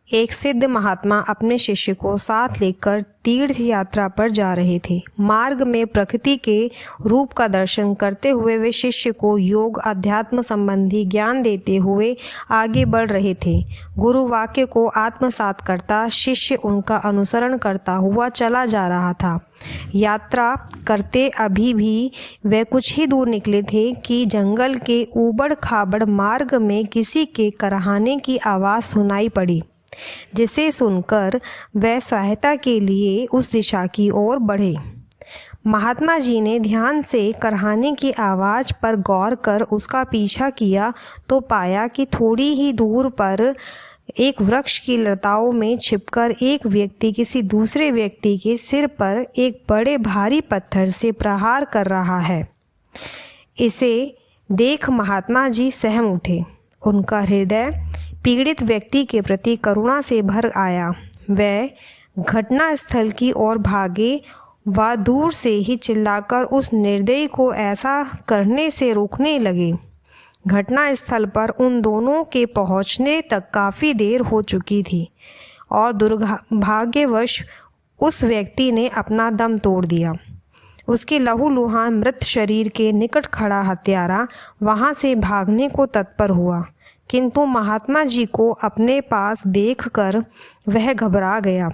एक सिद्ध महात्मा अपने शिष्य को साथ लेकर तीर्थ यात्रा पर जा रहे थे। मार्ग में प्रकृति के रूप का दर्शन करते हुए वे शिष्य को योग अध्यात्म संबंधी ज्ञान देते हुए आगे बढ़ रहे थे। गुरु वाक्य को आत्मसात करता शिष्य उनका अनुसरण करता हुआ चला जा रहा था। यात्रा करते अभी भी वे कुछ ही दूर निकले थे कि जंगल के ऊबड़ खाबड़ मार्ग में किसी के करहाने की आवाज़ सुनाई पड़ी, जिसे सुनकर वह सहायता के लिए उस दिशा की ओर बढ़े। महात्मा जी ने ध्यान से करहाने की आवाज़ पर गौर कर उसका पीछा किया तो पाया कि थोड़ी ही दूर पर एक वृक्ष की लताओं में छिपकर एक व्यक्ति किसी दूसरे व्यक्ति के सिर पर एक बड़े भारी पत्थर से प्रहार कर रहा है। इसे देख महात्मा जी सहम उठे। उनका हृदय पीड़ित व्यक्ति के प्रति करुणा से भर आया। वह घटना स्थल की ओर भागे व दूर से ही चिल्लाकर उस निर्दयी को ऐसा करने से रोकने लगे। घटना स्थल पर उन दोनों के पहुंचने तक काफ़ी देर हो चुकी थी और दुर्भाग्यवश उस व्यक्ति ने अपना दम तोड़ दिया। उसके लहूलुहान मृत शरीर के निकट खड़ा हत्यारा वहां से भागने को तत्पर हुआ, किंतु महात्मा जी को अपने पास देखकर वह घबरा गया।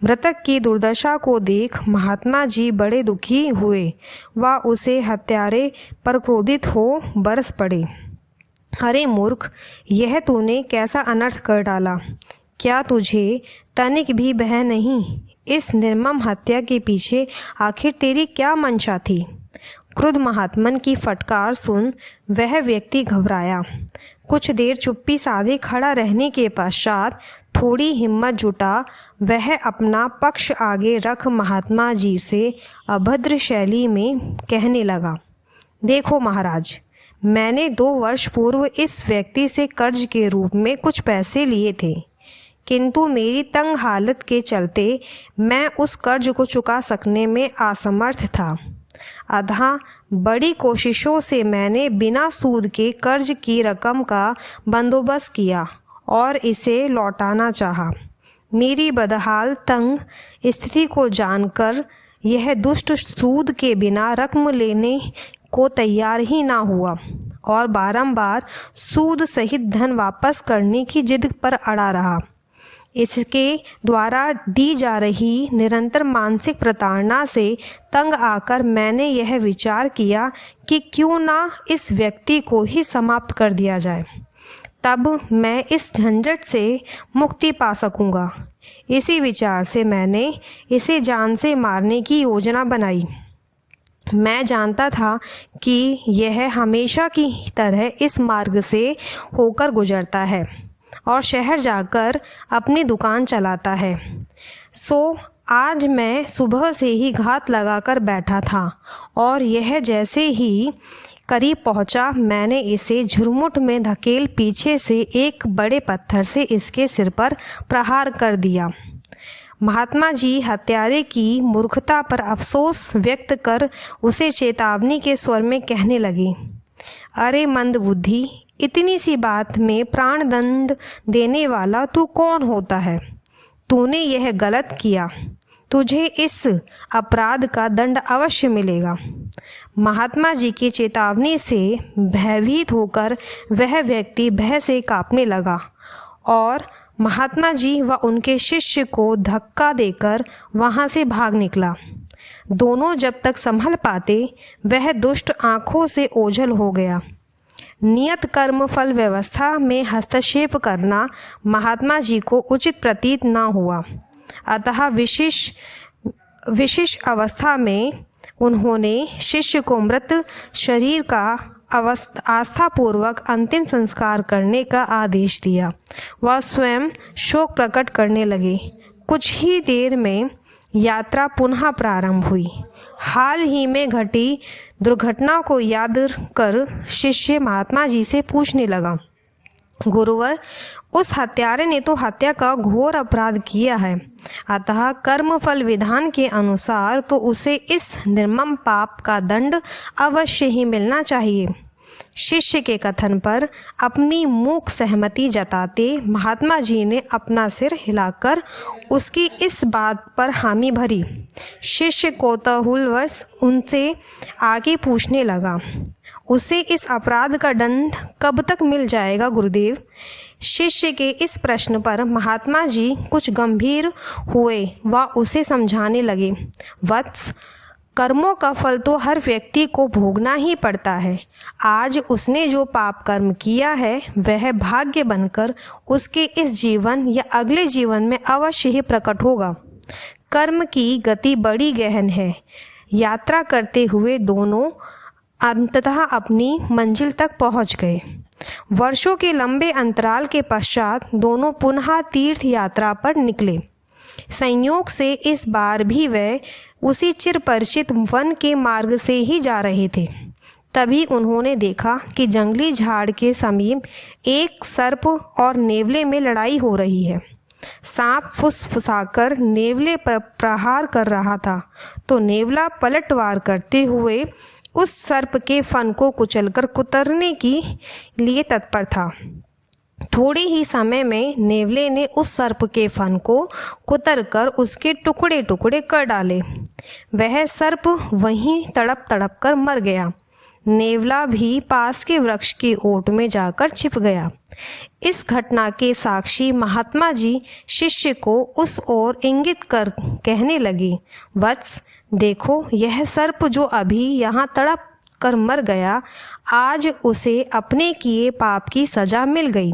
मृतक की दुर्दशा को देख महात्मा जी बड़े दुखी हुए व उसे हत्यारे पर क्रोधित हो बरस पड़े। अरे मूर्ख, यह तूने कैसा अनर्थ कर डाला? क्या तुझे तनिक भी भय नहीं? इस निर्मम हत्या के पीछे आखिर तेरी क्या मंशा थी? क्रुद्ध महात्मन की फटकार सुन वह व्यक्ति घबराया। कुछ देर चुप्पी साधे खड़ा रहने के पश्चात थोड़ी हिम्मत जुटा वह अपना पक्ष आगे रख महात्मा जी से अभद्र शैली में कहने लगा, देखो महाराज, मैंने 2 वर्ष पूर्व इस व्यक्ति से कर्ज के रूप में कुछ पैसे लिए थे, किंतु मेरी तंग हालत के चलते मैं उस कर्ज को चुका सकने में असमर्थ था। अतः बड़ी कोशिशों से मैंने बिना सूद के कर्ज की रकम का बंदोबस्त किया और इसे लौटाना चाहा। मेरी बदहाल तंग स्थिति को जानकर यह दुष्ट सूद के बिना रकम लेने को तैयार ही ना हुआ और बारंबार सूद सहित धन वापस करने की जिद पर अड़ा रहा। इसके द्वारा दी जा रही निरंतर मानसिक प्रताड़ना से तंग आकर मैंने यह विचार किया कि क्यों ना इस व्यक्ति को ही समाप्त कर दिया जाए, तब मैं इस झंझट से मुक्ति पा सकूंगा। इसी विचार से मैंने इसे जान से मारने की योजना बनाई। मैं जानता था कि यह हमेशा की तरह इस मार्ग से होकर गुजरता है और शहर जाकर अपनी दुकान चलाता है। सो आज मैं सुबह से ही घात लगाकर बैठा था और यह जैसे ही करीब पहुंचा, मैंने इसे झुरमुट में धकेल पीछे से एक बड़े पत्थर से इसके सिर पर प्रहार कर दिया। महात्मा जी हत्यारे की मूर्खता पर अफसोस व्यक्त कर उसे चेतावनी के स्वर में कहने लगे, अरे मंदबुद्धि, इतनी सी बात में प्राण दंड देने वाला तू कौन होता है? तूने यह गलत किया, तुझे इस अपराध का दंड अवश्य मिलेगा। महात्मा जी की चेतावनी से भयभीत होकर वह व्यक्ति भय से कांपने लगा और महात्मा जी व उनके शिष्य को धक्का देकर वहां से भाग निकला। दोनों जब तक संभल पाते वह दुष्ट आंखों से ओझल हो गया। नियत कर्म फल व्यवस्था में हस्तक्षेप करना महात्मा जी को उचित प्रतीत न हुआ, अतः विशेष अवस्था में उन्होंने शिष्य को मृत शरीर का आस्थापूर्वक अंतिम संस्कार करने का आदेश दिया। वह स्वयं शोक प्रकट करने लगे। कुछ ही देर में यात्रा पुनः प्रारंभ हुई। हाल ही में घटी दुर्घटना को याद कर शिष्य महात्मा जी से पूछने लगा, गुरुवर, उस हत्यारे ने तो हत्या का घोर अपराध किया है, अतः कर्मफल विधान के अनुसार तो उसे इस निर्मम पाप का दंड अवश्य ही मिलना चाहिए। शिष्य के कथन पर अपनी मूक सहमति जताते महात्मा जी ने अपना सिर हिलाकर उसकी इस बात पर हामी भरी। शिष्य कौतूहलवश उनसे आगे पूछने लगा, उसे इस अपराध का दंड कब तक मिल जाएगा गुरुदेव? शिष्य के इस प्रश्न पर महात्मा जी कुछ गंभीर हुए व उसे समझाने लगे, वत्स, कर्मों का फल तो हर व्यक्ति को भोगना ही पड़ता है। आज उसने जो पाप कर्म किया है वह भाग्य बनकर उसके इस जीवन या अगले जीवन में अवश्य ही प्रकट होगा। कर्म की गति बड़ी गहन है। यात्रा करते हुए दोनों अंततः अपनी मंजिल तक पहुंच गए। वर्षों के लंबे अंतराल के पश्चात दोनों पुनः तीर्थ यात्रा पर निकले। संयोग से इस बार भी वे उसी चिरपरिचित वन के मार्ग से ही जा रहे थे। तभी उन्होंने देखा कि जंगली झाड़ के समीप एक सर्प और नेवले में लड़ाई हो रही है। सांप फुसफुसाकर नेवले पर प्रहार कर रहा था तो नेवला पलटवार करते हुए उस सर्प के फन को कुचलकर कुतरने के लिए तत्पर था। थोड़े ही समय में नेवले ने उस सर्प के फन को कुतरकर उसके टुकड़े टुकड़े कर डाले। वह सर्प वहीं तड़प तड़प कर मर गया। नेवला भी पास के वृक्ष की ओट में जाकर छिप गया। इस घटना के साक्षी महात्मा जी शिष्य को उस ओर इंगित कर कहने लगे, वत्स, देखो, यह सर्प जो अभी यहाँ तड़प कर मर गया, आज उसे अपने किए पाप की सजा मिल गई।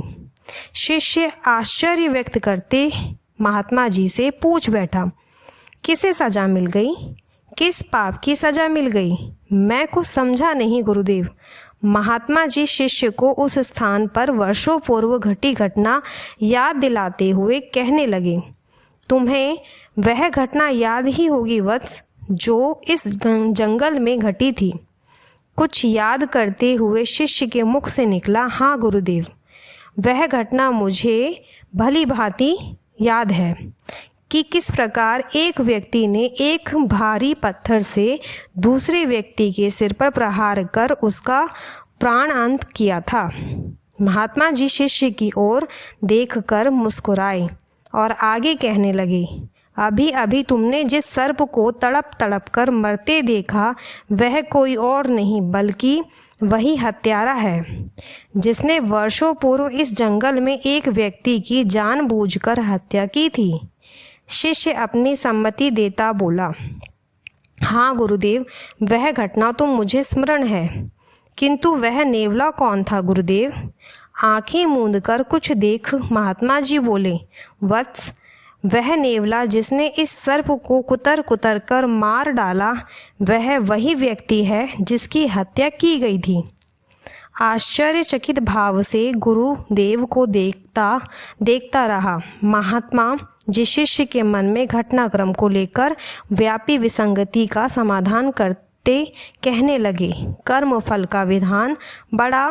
शिष्य आश्चर्य व्यक्त करते महात्मा जी से पूछ बैठा, किसे सजा मिल गई? किस पाप की सजा मिल गई? मैं कुछ समझा नहीं गुरुदेव। महात्मा जी शिष्य को उस स्थान पर वर्षों पूर्व घटी घटना याद दिलाते हुए कहने लगे, तुम्हें वह घटना याद ही होगी वत्स, जो इस जंगल में घटी थी। कुछ याद करते हुए शिष्य के मुख से निकला, हाँ गुरुदेव, वह घटना मुझे भली भांति याद है कि किस प्रकार एक व्यक्ति ने एक भारी पत्थर से दूसरे व्यक्ति के सिर पर प्रहार कर उसका प्राण अंत किया था। महात्मा जी शिष्य की ओर देखकर मुस्कुराए और आगे कहने लगे, अभी अभी तुमने जिस सर्प को तड़प तड़प कर मरते देखा वह कोई और नहीं बल्कि वही हत्यारा है जिसने वर्षों पूर्व इस जंगल में एक व्यक्ति की जानबूझकर हत्या की थी। शिष्य अपनी सम्मति देता बोला, हाँ गुरुदेव, वह घटना तो मुझे स्मरण है, किंतु वह नेवला कौन था गुरुदेव? आंखें मूंदकर कुछ देख महात्मा जी बोले, वत्स, वह नेवला जिसने इस सर्प को कुतर कुतर कर मार डाला वह वही व्यक्ति है जिसकी हत्या की गई थी। आश्चर्यचकित भाव से गुरुदेव को देखता रहा। महात्मा जी शिष्य के मन में घटनाक्रम को लेकर व्यापी विसंगति का समाधान करते कहने लगे, कर्म फल का विधान बड़ा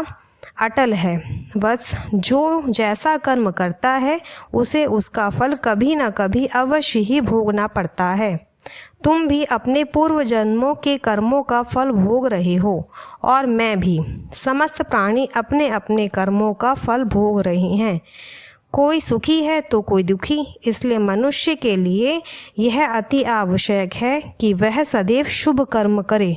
अटल है वत्स, जो जैसा कर्म करता है उसे उसका फल कभी न कभी अवश्य ही भोगना पड़ता है। तुम भी अपने पूर्व जन्मों के कर्मों का फल भोग रहे हो और मैं भी। समस्त प्राणी अपने अपने कर्मों का फल भोग रहे हैं। कोई सुखी है तो कोई दुखी। इसलिए मनुष्य के लिए यह अति आवश्यक है कि वह सदैव शुभ कर्म करे।